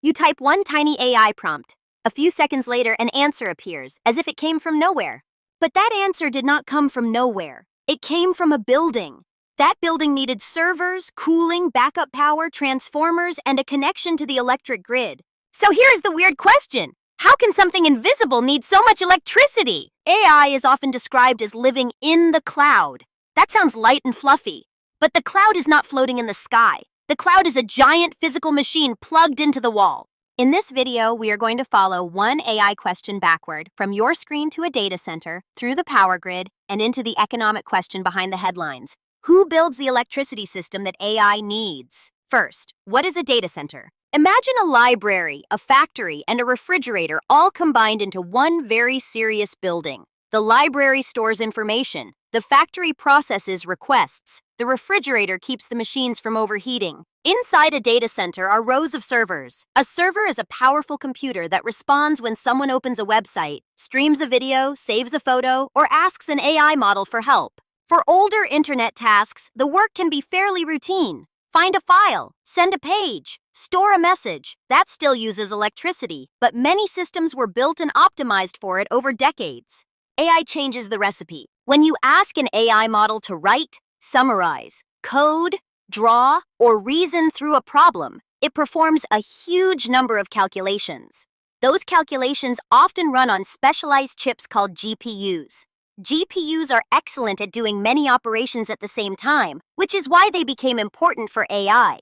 You type one tiny AI prompt. A few seconds later, an answer appears, as if it came from nowhere. But that answer did not come from nowhere. It came from a building. That building needed servers, cooling, backup power, transformers, and a connection to the electric grid. So here's the weird question. How can something invisible need so much electricity? AI is often described as living in the cloud. That sounds light and fluffy. But the cloud is not floating in the sky. The cloud is a giant physical machine plugged into the wall. In this video, we are going to follow one AI question backward from your screen to a data center, through the power grid, and into the economic question behind the headlines. Who builds the electricity system that AI needs? First, what is a data center? Imagine a library, a factory, and a refrigerator all combined into one very serious building. The library stores information. The factory processes requests. The refrigerator keeps the machines from overheating. Inside a data center are rows of servers. A server is a powerful computer that responds when someone opens a website, streams a video, saves a photo, or asks an AI model for help. For older internet tasks, the work can be fairly routine. Find a file, send a page, store a message. That still uses electricity, but many systems were built and optimized for it over decades. AI changes the recipe. When you ask an AI model to write, summarize, code, draw, or reason through a problem, it performs a huge number of calculations. Those calculations often run on specialized chips called GPUs. GPUs are excellent at doing many operations at the same time, which is why they became important for AI.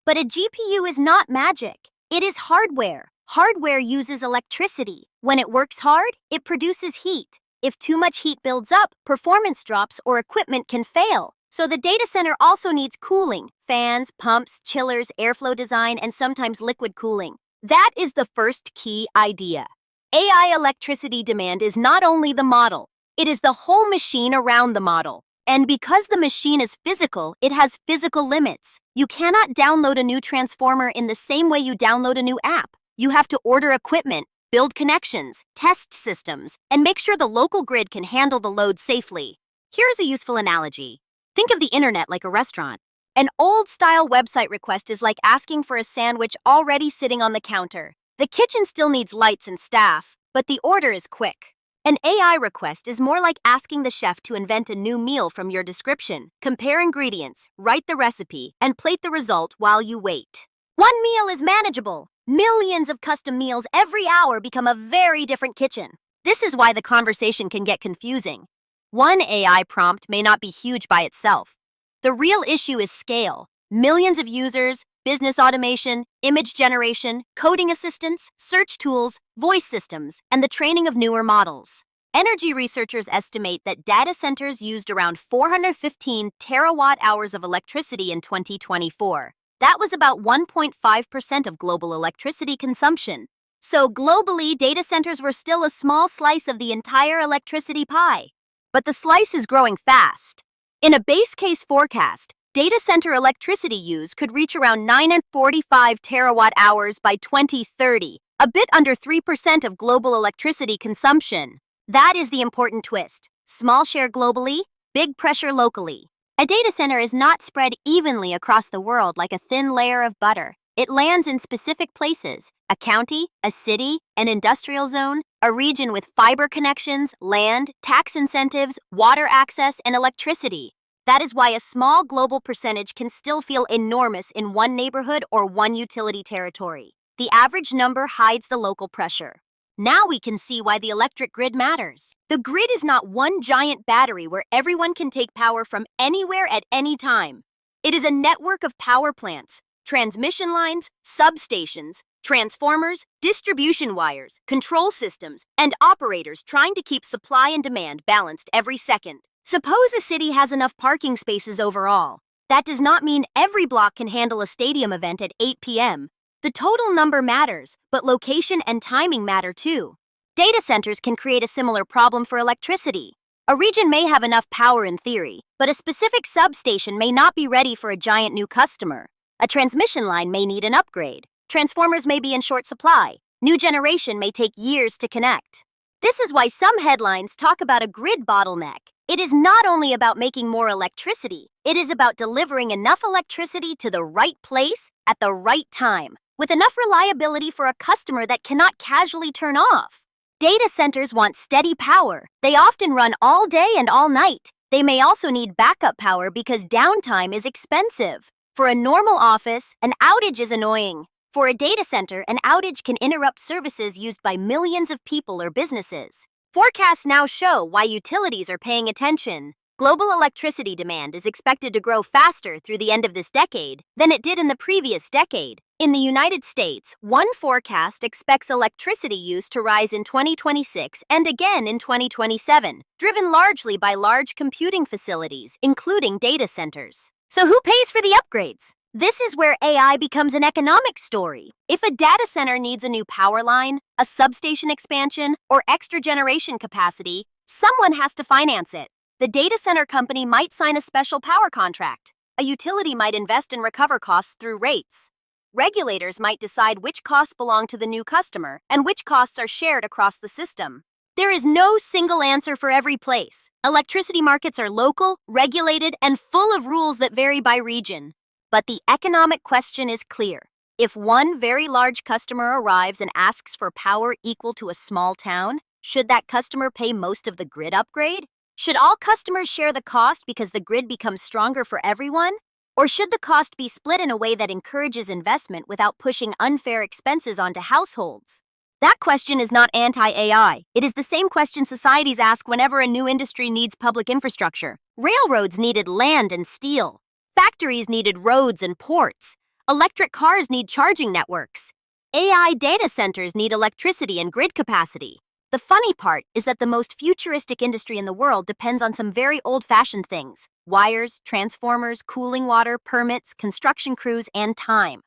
But a GPU is not magic. It is hardware. Hardware uses electricity. When it works hard, it produces heat. If too much heat builds up, performance drops or equipment can fail. So the data center also needs cooling: fans, pumps, chillers, airflow design, and sometimes liquid cooling. That is the first key idea. AI electricity demand is not only the model, it is the whole machine around the model. And because the machine is physical, it has physical limits. You cannot download a new transformer in the same way you download a new app. You have to order equipment, build connections, test systems, and make sure the local grid can handle the load safely. Here's a useful analogy. Think of the internet like a restaurant. An old-style website request is like asking for a sandwich already sitting on the counter. The kitchen still needs lights and staff, but the order is quick. An AI request is more like asking the chef to invent a new meal from your description. Compare ingredients, write the recipe, and plate the result while you wait. One meal is manageable. Millions of custom meals every hour become a very different kitchen. This is why the conversation can get confusing. One AI prompt may not be huge by itself. The real issue is scale. Millions of users, business automation, image generation, coding assistants, search tools, voice systems, and the training of newer models. Energy researchers estimate that data centers used around 415 terawatt-hours of electricity in 2024. That was about 1.5% of global electricity consumption. So globally, data centers were still a small slice of the entire electricity pie. But the slice is growing fast. In a base case forecast, data center electricity use could reach around 945 terawatt-hours by 2030, a bit under 3% of global electricity consumption. That is the important twist. Small share globally, big pressure locally. A data center is not spread evenly across the world like a thin layer of butter. It lands in specific places: a county, a city, an industrial zone, a region with fiber connections, land, tax incentives, water access, and electricity. That is why a small global percentage can still feel enormous in one neighborhood or one utility territory. The average number hides the local pressure. Now we can see why the electric grid matters. The grid is not one giant battery where everyone can take power from anywhere at any time. It is a network of power plants, transmission lines, substations, transformers, distribution wires, control systems, and operators trying to keep supply and demand balanced every second. Suppose a city has enough parking spaces overall. That does not mean every block can handle a stadium event at 8 p.m. The total number matters, but location and timing matter too. Data centers can create a similar problem for electricity. A region may have enough power in theory, but a specific substation may not be ready for a giant new customer. A transmission line may need an upgrade. Transformers may be in short supply. New generation may take years to connect. This is why some headlines talk about a grid bottleneck. It is not only about making more electricity, it is about delivering enough electricity to the right place at the right time. with enough reliability for a customer that cannot casually turn off. Data centers want steady power. They often run all day and all night. They may also need backup power because downtime is expensive. For a normal office, an outage is annoying. For a data center, an outage can interrupt services used by millions of people or businesses. Forecasts now show why utilities are paying attention. Global electricity demand is expected to grow faster through the end of this decade than it did in the previous decade. In the United States, one forecast expects electricity use to rise in 2026 and again in 2027, driven largely by large computing facilities, including data centers. So who pays for the upgrades? This is where AI becomes an economic story. If a data center needs a new power line, a substation expansion, or extra generation capacity, someone has to finance it. The data center company might sign a special power contract. A utility might invest and recover costs through rates. Regulators might decide which costs belong to the new customer and which costs are shared across the system. There is no single answer for every place. Electricity markets are local, regulated, and full of rules that vary by region. But the economic question is clear. If one very large customer arrives and asks for power equal to a small town, should that customer pay most of the grid upgrade? Should all customers share the cost because the grid becomes stronger for everyone? Or should the cost be split in a way that encourages investment without pushing unfair expenses onto households? That question is not anti-AI. It is the same question societies ask whenever a new industry needs public infrastructure. Railroads needed land and steel. Factories needed roads and ports. Electric cars need charging networks. AI data centers need electricity and grid capacity. The funny part is that the most futuristic industry in the world depends on some very old-fashioned things: wires, transformers, cooling water, permits, construction crews, and time.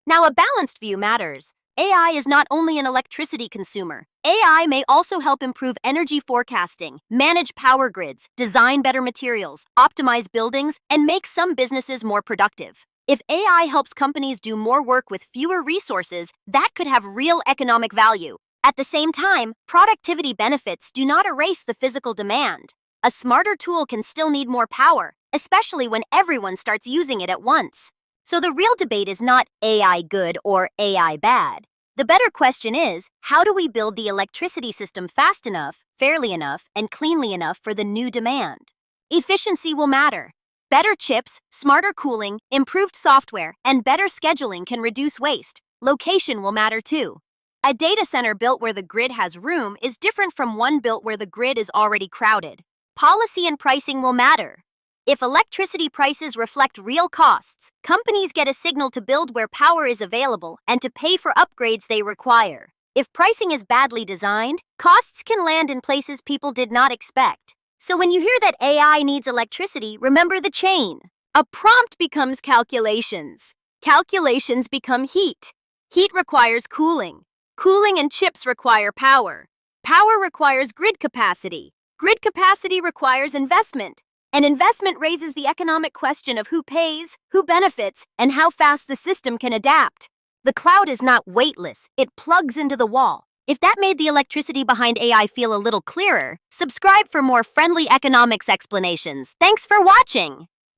Now, a balanced view matters. AI is not only an electricity consumer. AI may also help improve energy forecasting, manage power grids, design better materials, optimize buildings, and make some businesses more productive. If AI helps companies do more work with fewer resources, that could have real economic value. At the same time, productivity benefits do not erase the physical demand. A smarter tool can still need more power, especially when everyone starts using it at once. So the real debate is not AI good or AI bad. The better question is, how do we build the electricity system fast enough, fairly enough, and cleanly enough for the new demand? Efficiency will matter. Better chips, smarter cooling, improved software, and better scheduling can reduce waste. Location will matter too. A data center built where the grid has room is different from one built where the grid is already crowded. Policy and pricing will matter. If electricity prices reflect real costs, companies get a signal to build where power is available and to pay for upgrades they require. If pricing is badly designed, costs can land in places people did not expect. So when you hear that AI needs electricity, remember the chain. A prompt becomes calculations. Calculations become heat. Heat requires cooling. Cooling and chips require power. Power requires grid capacity. Grid capacity requires investment. And investment raises the economic question of who pays, who benefits, and how fast the system can adapt. The cloud is not weightless, it plugs into the wall. If that made the electricity behind AI feel a little clearer, subscribe for more friendly economics explanations. Thanks for watching!